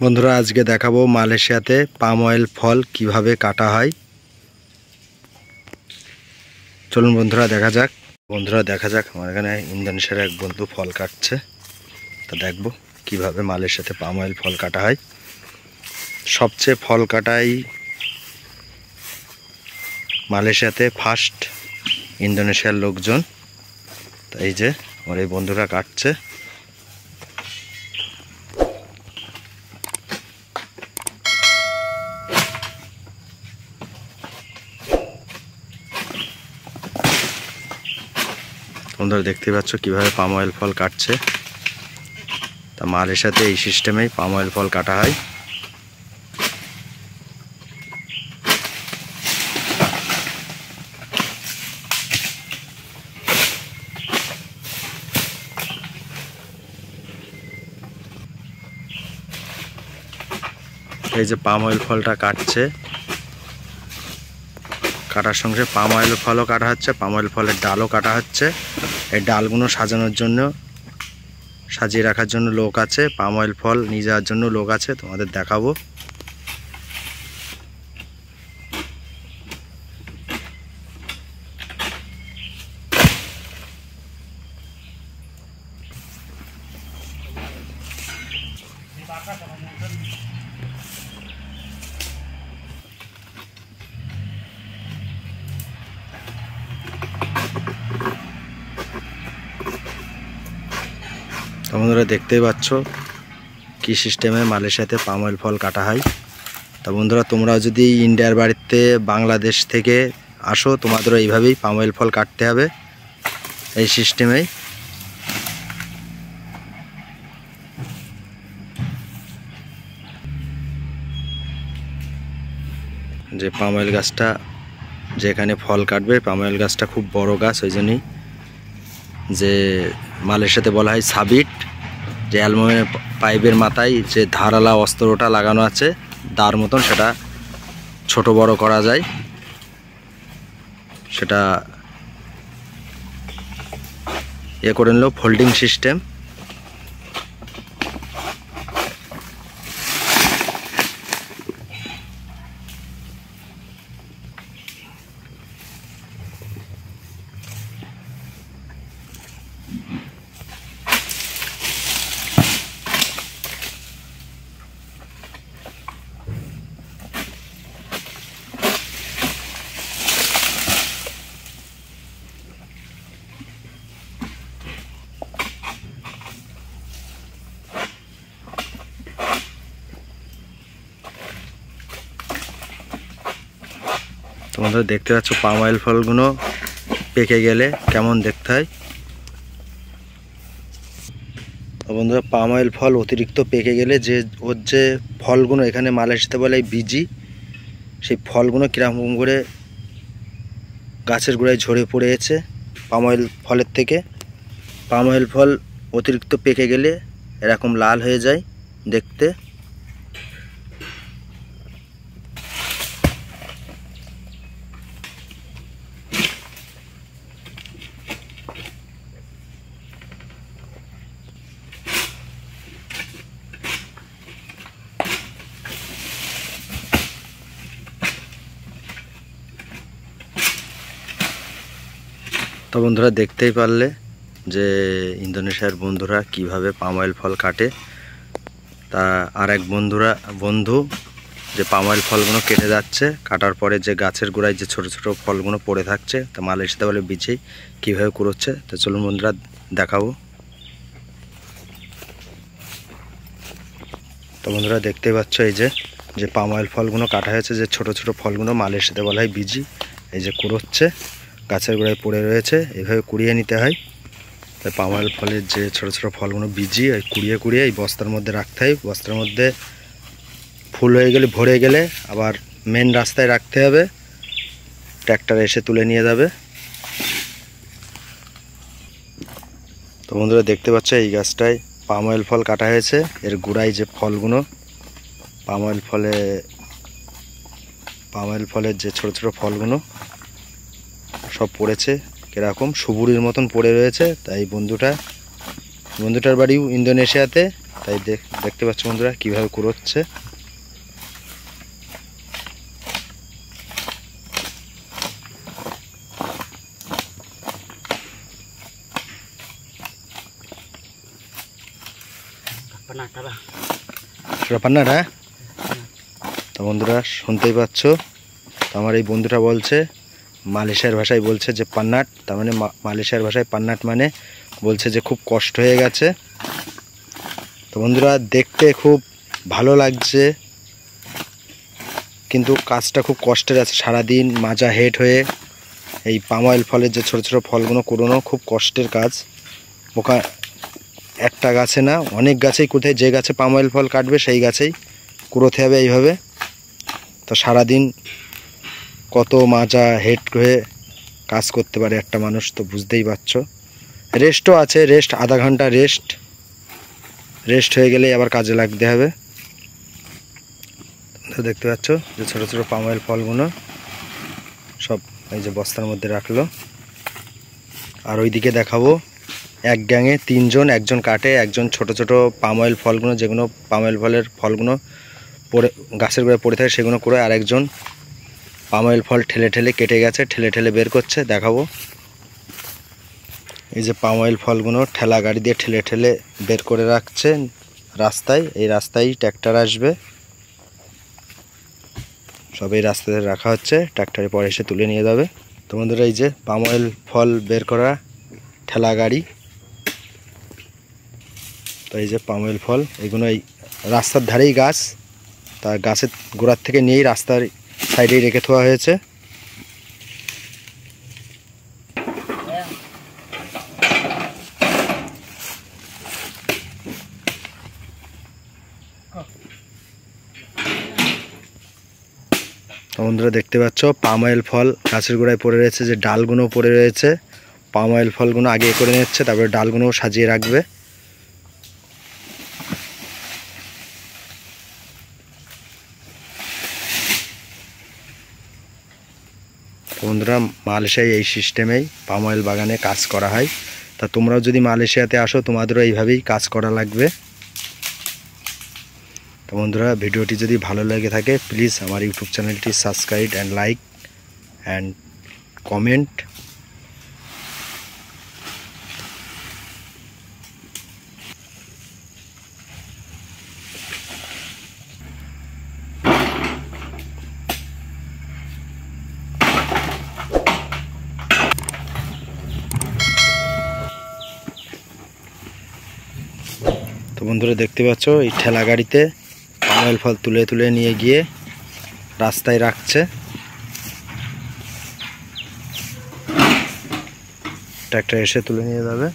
বন্ধুরা আজকে দেখাবো মালয়েশিয়াতে পাম অয়েল ফল কিভাবে কাটা হয়। চলুন বন্ধুরা দেখা যাক। আমার এখানে ইন্দোনেশিয়ার এক বন্ধু ফল কাটছে, তা দেখবো কিভাবে মালয়েশিয়াতে পাম অয়েল ফল কাটা হয়। সবচেয়ে ফল কাটাই মালয়েশিয়াতে ফার্স্ট ইন্দোনেশিয়ার লোকজন। তা এই যে আমার এই বন্ধুরা কাটছে। তোমরা দেখতে পাচ্ছ কিভাবে পাম অয়েল ফল কাটছে। তা মালয়েশিয়াতে এই সিস্টেমেই পাম অয়েল ফল কাটা হয়। এই যে পাম অয়েল ফলটা কাটছে, কাটার সঙ্গে পাম অয়েল ফলও কাটা হচ্ছে, পাম অয়েল ফলের ডালও কাটা হচ্ছে। এই ডালগুলো সাজানোর জন্য, সাজিয়ে রাখার জন্য লোক আছে, পাম অয়েল ফল নিয়ে যাওয়ার জন্য লোক আছে, তোমাদের দেখাবো। বন্ধুরা দেখতেই পাচ্ছ কি সিস্টেমে মালয়েশিয়াতে পাম অয়েল ফল কাটা হয়। তা বন্ধুরা তোমরা যদি ইন্ডিয়ার বাড়িতে বাংলাদেশ থেকে আসো, তোমাদেরও এইভাবেই পাম অয়েল ফল কাটতে হবে, এই সিস্টেমেই। যে পাম অয়েল গাছটা, যেখানে ফল কাটবে, পাম অয়েল গাছটা খুব বড় গাছ, ওই জন্যই যে মালয়েশিয়াতে বলা হয় সাবিট। যে অ্যালুমিনিয়াম পাইপের মাথায় যে ধারালা অস্ত্রটা লাগানো আছে দার মতন, সেটা ছোট বড় করা যায়, সেটা করে নিল ফোল্ডিং সিস্টেম। তোমরা দেখতে পাচ্ছ পাম অয়েল ফলগুলো পেকে গেলে কেমন দেখতে হয়। বন্ধুরা পাম অয়েল ফল অতিরিক্ত পেকে গেলে যে ওর যে ফলগুলো, এখানে মালয়েশিয়াতে বলে বিজি, সেই ফলগুলো কীরকম করে গাছের গোড়ায় ঝরে পড়েছে পাম অয়েল ফলের থেকে। পাম অয়েল ফল অতিরিক্ত পেকে গেলে এরকম লাল হয়ে যায় দেখতে। তো বন্ধুরা দেখতেই পারলে যে ইন্দোনেশিয়ার বন্ধুরা কিভাবে পাম অয়েল ফল কাটে। তা আর এক বন্ধু যে পাম অয়েল ফলগুলো কেটে যাচ্ছে, কাটার পরে যে গাছের গোড়ায় যে ছোট ছোট ফলগুলো পড়ে থাকছে, তা মালয়েশিয়াতে বলে বিচি, কীভাবে কুড়োচ্ছে। তো চলুন বন্ধুরা দেখাবো। তো বন্ধুরা দেখতেই পাচ্ছ এই যে পাম অয়েল ফলগুলো কাটা হয়েছে, যে ছোট ছোট ফলগুলো মালয়েশিয়াতে বলা হয় বিজি, এই যে কুড়োচ্ছে, গাছের গোড়ায় পড়ে রয়েছে, এইভাবে কুড়িয়ে নিতে হয়। তাই পাম অয়েল ফলের যে ছোট ছোট ফলগুলো বিজি, ওই কুড়িয়ে এই বস্তার মধ্যে রাখতে হয়। বস্তার মধ্যে ফুল হয়ে গেলে, ভরে গেলে আবার মেন রাস্তায় রাখতে হবে, ট্র্যাক্টর এসে তুলে নিয়ে যাবে। তো বন্ধুরা দেখতে পাচ্ছ এই গাছটায় পাম অয়েল ফল কাটা হয়েছে, এর গোড়ায় যে ফলগুলো পাম অয়েল ফলের যে ছোট ছোট ফলগুলো সব পড়েছে, কিরকম সুপুরির মতন পড়ে রয়েছে। তাই বন্ধুটার বাড়িও ইন্দোনেশিয়াতে। তাই দেখতে পাচ্ছ বন্ধুরা কীভাবে কুড়োচ্ছে। পান্নাট, হ্যাঁ। তো বন্ধুরা শুনতেই পাচ্ছ, তো আমার এই বন্ধুটা বলছে মালয়েশিয়ার ভাষায় বলছে যে পান্নাট, তার মানে মালয়েশিয়ার ভাষায় পান্নাট মানে বলছে যে খুব কষ্ট হয়ে গেছে। তো বন্ধুরা দেখতে খুব ভালো লাগছে, কিন্তু কাজটা খুব কষ্টের আছে। সারাদিন মাজা হেড হয়ে এই পাম অয়েল ফলের যে ছোট ছোট ফলগুলো কুড়োনো খুব কষ্টের কাজ। পোকা একটা গাছে না, অনেক গাছেই কোথায় যে গাছে পাম অয়েল ফল কাটবে সেই গাছেই কুড়োতে হবে এইভাবে। তো সারাদিন কত মাজা হেড হয়ে কাজ করতে পারে একটা মানুষ, তো বুঝতেই পারছো। রেস্টও আছে, রেস্ট আধা ঘন্টা রেস্ট হয়ে গেলেই আবার কাজে লাগতে হবে। তো দেখতে পাচ্ছ যে ছোটো ছোটো পাম অয়েল ফলগুলো সব এই যে বস্তার মধ্যে রাখলো। আর ওইদিকে দেখাবো এক গ্যাংয়ে তিনজন, একজন কাটে, একজন ছোট ছোট পাম অয়েল ফলগুলো, যেগুলো পাম অয়েল ফলের ফলগুলো পড়ে গাছের গোড়ায় পড়ে থাকে সেগুলো করে, আর একজন পাম অয়েল ফল ঠেলে ঠেলে কেটে গেছে, ঠেলে ঠেলে বের করছে, দেখাবো। এই যে পাম অয়েল ফলগুলো ঠেলা গাড়ি দিয়ে ঠেলে ঠেলে বের করে রাখছে রাস্তায়। এই রাস্তায় ট্র্যাক্টর আসবে, সব এই রাস্তাতে রাখা হচ্ছে, ট্র্যাক্টরে পরে এসে তুলে নিয়ে যাবে। তো বন্ধুরা এই যে পাম অয়েল ফল বের করা ঠেলা গাড়ি, তো এই যে পাম অয়েল ফল, এগুলো এই রাস্তার ধারেই গাছ, তার গাছের গোড়ার থেকে নিয়েই রাস্তার সাইডেই রেখে দেওয়া হয়েছে। বন্ধুরা দেখতে পাচ্ছ পাম অয়েল ফল গাছের গোড়ায় পড়ে রয়েছে, যে ডালগুলো পড়ে রয়েছে, পাম অয়েল ফলগুলো আগে করে নিচ্ছে, তারপরে ডালগুলো সাজিয়ে রাখবে। বন্ধুরা মালয়েশিয়ায় এই সিস্টেমেই পাম অয়েল বাগানে কাজ করা হয়। তা তোমরাও যদি মালয়েশিয়াতে আসো তোমাদেরও এইভাবেই কাজ করা লাগবে। তো বন্ধুরা ভিডিওটি যদি ভালো লেগে থাকে প্লিজ আমার ইউটিউব চ্যানেলটি subscribe and like and comment. তো বন্ধুরা দেখতে পাচ্ছ এই ঠেলা গাড়িতে পাম অয়েল ফল তুলে তুলে নিয়ে গিয়ে রাস্তায় রাখছে, ট্র্যাক্টর এসে তুলে নিয়ে যাবে।